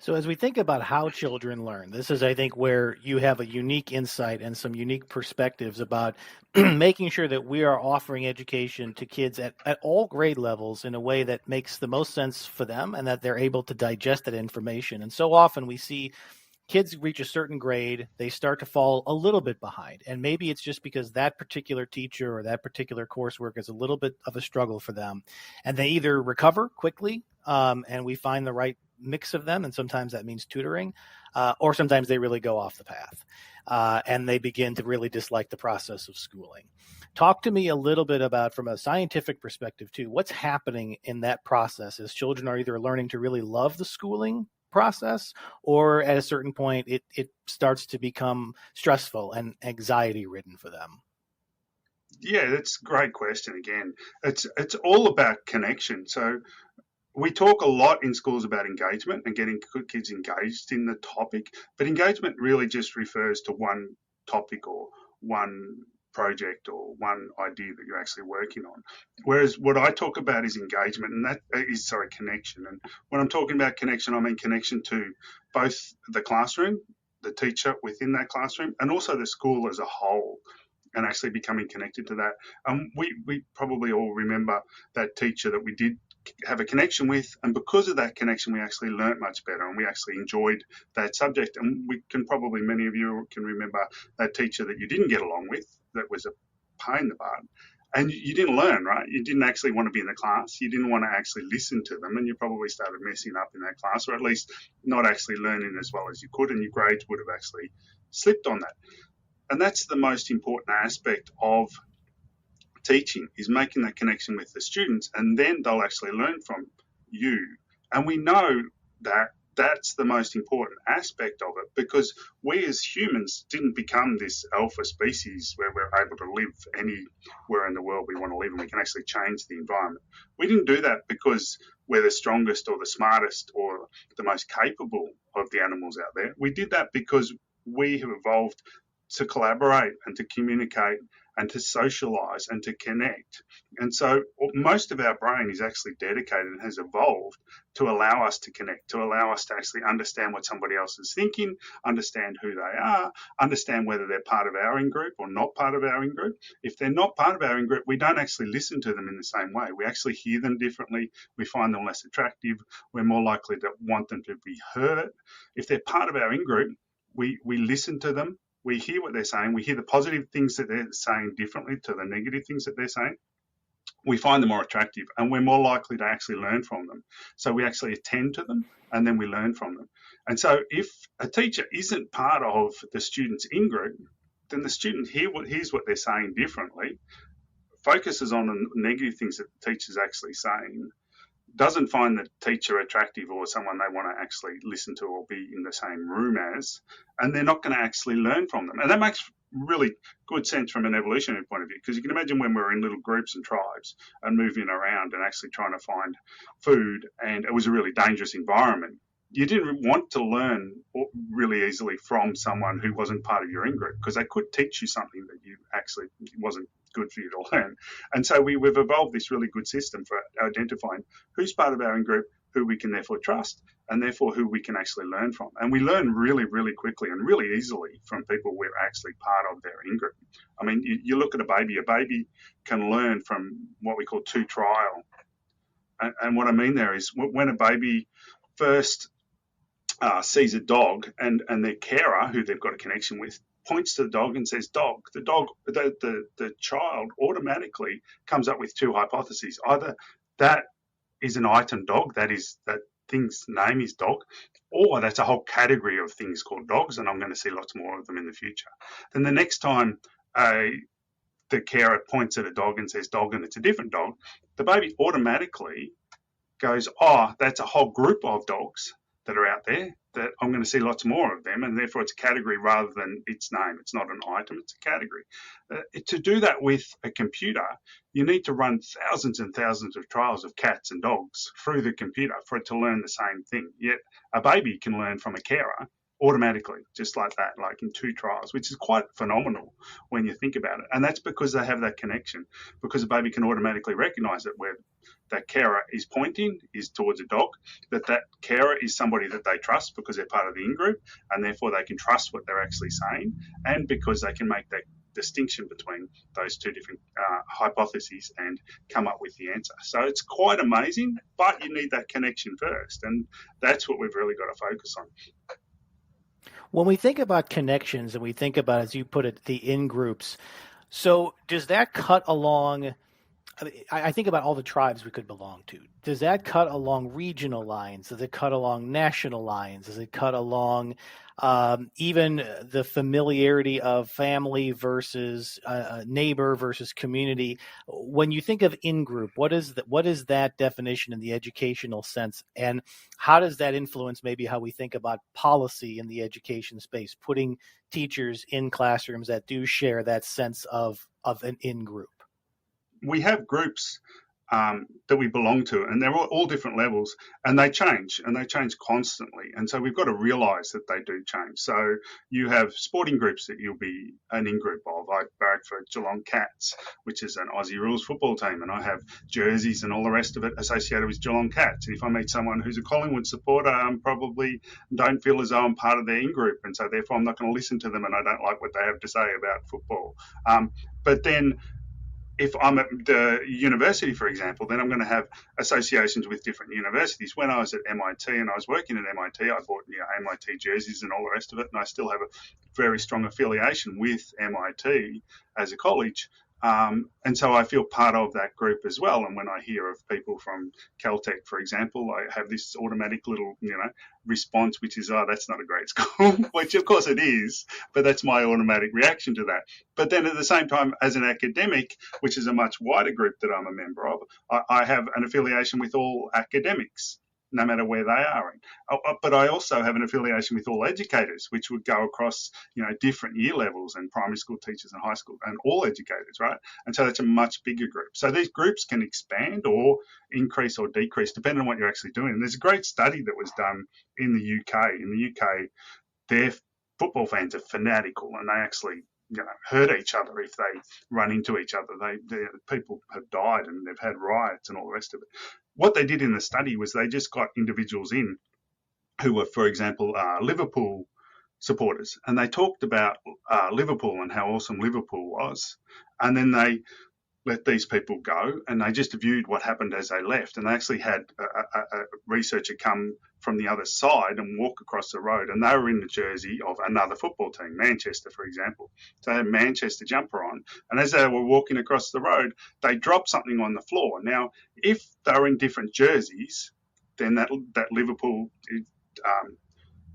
So, as we think about how children learn, this is, I think, where you have a unique insight and some unique perspectives about making sure that we are offering education to kids at all grade levels in a way that makes the most sense for them and that they're able to digest that information. And so often we see kids reach a certain grade, they start to fall a little bit behind. And maybe it's just because that particular teacher or that particular coursework is a little bit of a struggle for them. And they either recover quickly, and we find the right mix of them. And sometimes that means tutoring, or sometimes they really go off the path, and they begin to really dislike the process of schooling. Talk to me a little bit about, from a scientific perspective, too, what's happening in that process as children are either learning to really love the schooling process, or at a certain point it starts to become stressful and anxiety ridden for them. Yeah, that's a great question. Again, it's all about connection. So we talk a lot in schools about engagement and getting kids engaged in the topic, but engagement really just refers to one topic or one project or one idea that you're actually working on. Whereas what I talk about is engagement, and that is, sorry, connection. And when I'm talking about connection, I mean connection to both the classroom, the teacher within that classroom, and also the school as a whole, and actually becoming connected to that. We probably all remember that teacher that we did have a connection with, and because of that connection we actually learnt much better and we actually enjoyed that subject. And we can probably, many of you can remember that teacher that you didn't get along with, that was a pain in the butt, and you didn't learn, right? You didn't actually want to be in the class, you didn't want to actually listen to them, and you probably started messing up in that class, or at least not actually learning as well as you could, and your grades would have actually slipped on that. And that's the most important aspect of teaching, is making that connection with the students, and then they'll actually learn from you. And we know that that's the most important aspect of it, because we as humans didn't become this alpha species where we're able to live anywhere in the world we want to live and we can actually change the environment. We didn't do that because we're the strongest or the smartest or the most capable of the animals out there. We did that because we have evolved to collaborate and to communicate and to socialize and to connect. And so most of our brain is actually dedicated and has evolved to allow us to connect, to allow us to actually understand what somebody else is thinking, understand who they are, understand whether they're part of our in-group or not part of our in-group. If they're not part of our in-group, we don't actually listen to them in the same way. We actually hear them differently. We find them less attractive. We're more likely to want them to be heard. If they're part of our in-group, we listen to them. We hear what they're saying. We hear the positive things that they're saying differently to the negative things that they're saying. We find them more attractive, and we're more likely to actually learn from them. So we actually attend to them, and then we learn from them. And so if a teacher isn't part of the student's in-group, then the student hears what they're saying differently, focuses on the negative things that the teacher's actually saying, doesn't find the teacher attractive or someone they want to actually listen to or be in the same room as, and they're not going to actually learn from them. And that makes really good sense from an evolutionary point of view, because you can imagine when we were in little groups and tribes and moving around and actually trying to find food, and it was a really dangerous environment. You didn't want to learn really easily from someone who wasn't part of your in-group, because they could teach you something that you actually wasn't good for you to learn. And so we've evolved this really good system for identifying who's part of our in-group, who we can therefore trust, and therefore who we can actually learn from. And we learn really, really quickly and really easily from people we're actually part of their in-group. I mean, you look at a baby can learn from what we call two trial. And what I mean there is, when a baby first sees a dog, and their carer, who they've got a connection with, points to the dog and says dog, the child automatically comes up with two hypotheses. Either that is an item dog, that thing's name is dog, or that's a whole category of things called dogs, and I'm going to see lots more of them in the future. Then the next time the carer points at a dog and says dog and it's a different dog, the baby automatically goes, oh, that's a whole group of dogs that are out there, that I'm going to see lots more of them, and therefore it's a category rather than its name. It's not an item, it's a category. To do that with a computer, you need to run thousands and thousands of trials of cats and dogs through the computer for it to learn the same thing. Yet a baby can learn from a carer automatically, just like that, like in 2 trials, which is quite phenomenal when you think about it. And that's because they have that connection, because a baby can automatically recognize it, where that carer is pointing is towards a dog, that carer is somebody that they trust because they're part of the in-group, and therefore they can trust what they're actually saying, and because they can make that distinction between those two different hypotheses and come up with the answer. So it's quite amazing, but you need that connection first, and that's what we've really got to focus on. When we think about connections and we think about, as you put it, the in groups, so does that cut along? I think about all the tribes we could belong to. Does that cut along regional lines? Does it cut along national lines? Does it cut along even the familiarity of family versus neighbor versus community? When you think of in-group, what is that definition in the educational sense, and how does that influence maybe how we think about policy in the education space, putting teachers in classrooms that do share that sense of an in-group? We have groups that we belong to, and they're all different levels, and they change constantly. And so we've got to realize that they do change. So you have sporting groups that you'll be an in group of. I barrack for Geelong Cats, which is an Aussie rules football team, and I have jerseys and all the rest of it associated with Geelong Cats. And if I meet someone who's a Collingwood supporter, I probably don't feel as though I'm part of their in group, and so therefore I'm not going to listen to them, and I don't like what they have to say about football. But then if I'm at the university, for example, then I'm going to have associations with different universities. When I was at MIT and I was working at MIT, I bought MIT jerseys and all the rest of it, and I still have a very strong affiliation with MIT as a college. And so I feel part of that group as well. And when I hear of people from Caltech, for example, I have this automatic little, response, which is, oh, that's not a great school, which of course it is, but that's my automatic reaction to that. But then at the same time, as an academic, which is a much wider group that I'm a member of, I have an affiliation with all academics, no matter where they are in. But I also have an affiliation with all educators, which would go across, different year levels, and primary school teachers and high school and all educators, right? And so that's a much bigger group. So these groups can expand or increase or decrease depending on what you're actually doing. And there's a great study that was done in the UK. In the UK, their football fans are fanatical, and they actually hurt each other if they run into each other. People have died, and they've had riots and all the rest of it. What they did in the study was they just got individuals in who were, for example, Liverpool supporters, and they talked about Liverpool and how awesome Liverpool was, and then they let these people go, and they just viewed what happened as they left. And they actually had a researcher come from the other side and walk across the road, and they were in the jersey of another football team, Manchester, for example. So they had a Manchester jumper on, and as they were walking across the road, they dropped something on the floor. Now, if they were in different jerseys, then that Liverpool,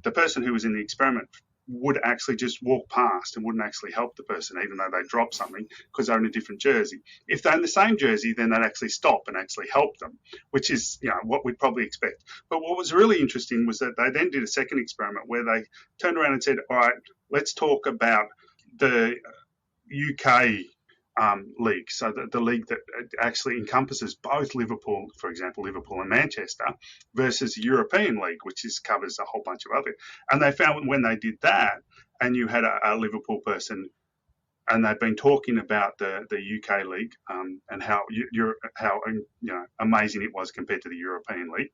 the person who was in the experiment would actually just walk past and wouldn't actually help the person, even though they dropped something, because they're in a different jersey. If they're in the same jersey, then they'd actually stop and actually help them, which is what we'd probably expect. But what was really interesting was that they then did a second experiment where they turned around and said, all right, let's talk about the UK league, so the league that actually encompasses both Liverpool, for example, Liverpool and Manchester, versus the European league, which covers a whole bunch of other. And they found when they did that, and you had a Liverpool person, and they'd been talking about the UK league and how amazing it was compared to the European league.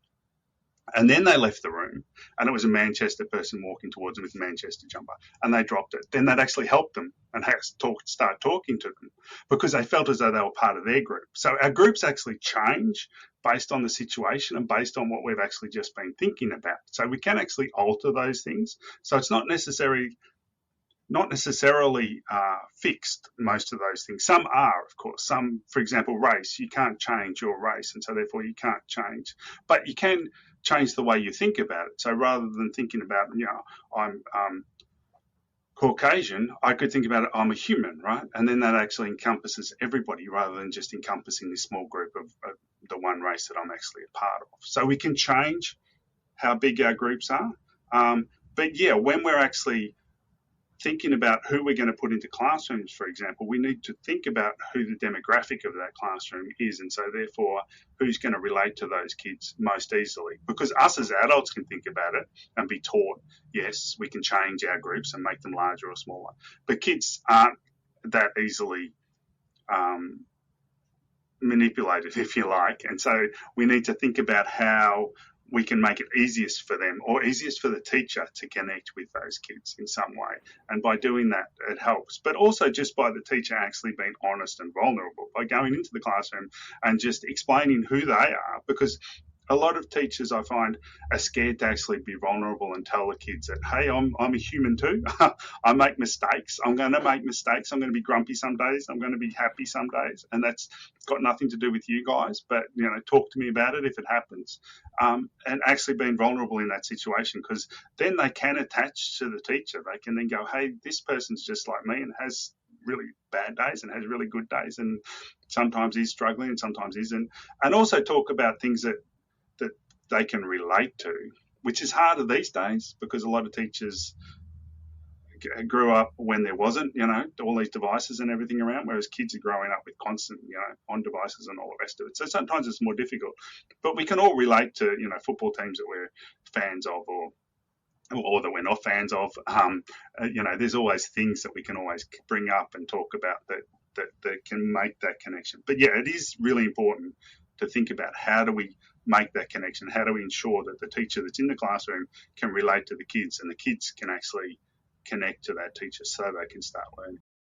And then they left the room, and it was a Manchester person walking towards them with a Manchester jumper, and they dropped it. Then they'd actually help them and start talking to them, because they felt as though they were part of their group. So our groups actually change based on the situation and based on what we've actually just been thinking about. So we can actually alter those things. So it's not necessarily fixed, most of those things. Some are, of course. Some, for example, race, you can't change your race, and so therefore you can't change. But you can change the way you think about it. So rather than thinking about, I'm Caucasian, I could think about it, I'm a human, right? And then that actually encompasses everybody rather than just encompassing this small group of the one race that I'm actually a part of. So we can change how big our groups are. But yeah, when we're actually thinking about who we're going to put into classrooms, for example, we need to think about who the demographic of that classroom is, and so therefore who's going to relate to those kids most easily. Because us as adults can think about it and be taught, yes, we can change our groups and make them larger or smaller, but kids aren't that easily manipulated, if you like. And so we need to think about how we can make it easiest for them or easiest for the teacher to connect with those kids in some way. And by doing that, it helps. But also just by the teacher actually being honest and vulnerable, by going into the classroom and just explaining who they are, because a lot of teachers I find are scared to actually be vulnerable and tell the kids that, hey, I'm a human too. I make mistakes. I'm going to make mistakes. I'm going to be grumpy some days. I'm going to be happy some days. And that's got nothing to do with you guys, but, talk to me about it if it happens. And actually being vulnerable in that situation, because then they can attach to the teacher. They can then go, hey, this person's just like me and has really bad days and has really good days, and sometimes he's struggling and sometimes isn't. And also talk about things that they can relate to, which is harder these days because a lot of teachers grew up when there wasn't, all these devices and everything around, whereas kids are growing up with constant, on devices and all the rest of it. So sometimes it's more difficult, but we can all relate to, football teams that we're fans of or that we're not fans of. There's always things that we can always bring up and talk about that can make that connection. But yeah, it is really important to think about how do we make that connection? How do we ensure that the teacher that's in the classroom can relate to the kids and the kids can actually connect to that teacher so they can start learning?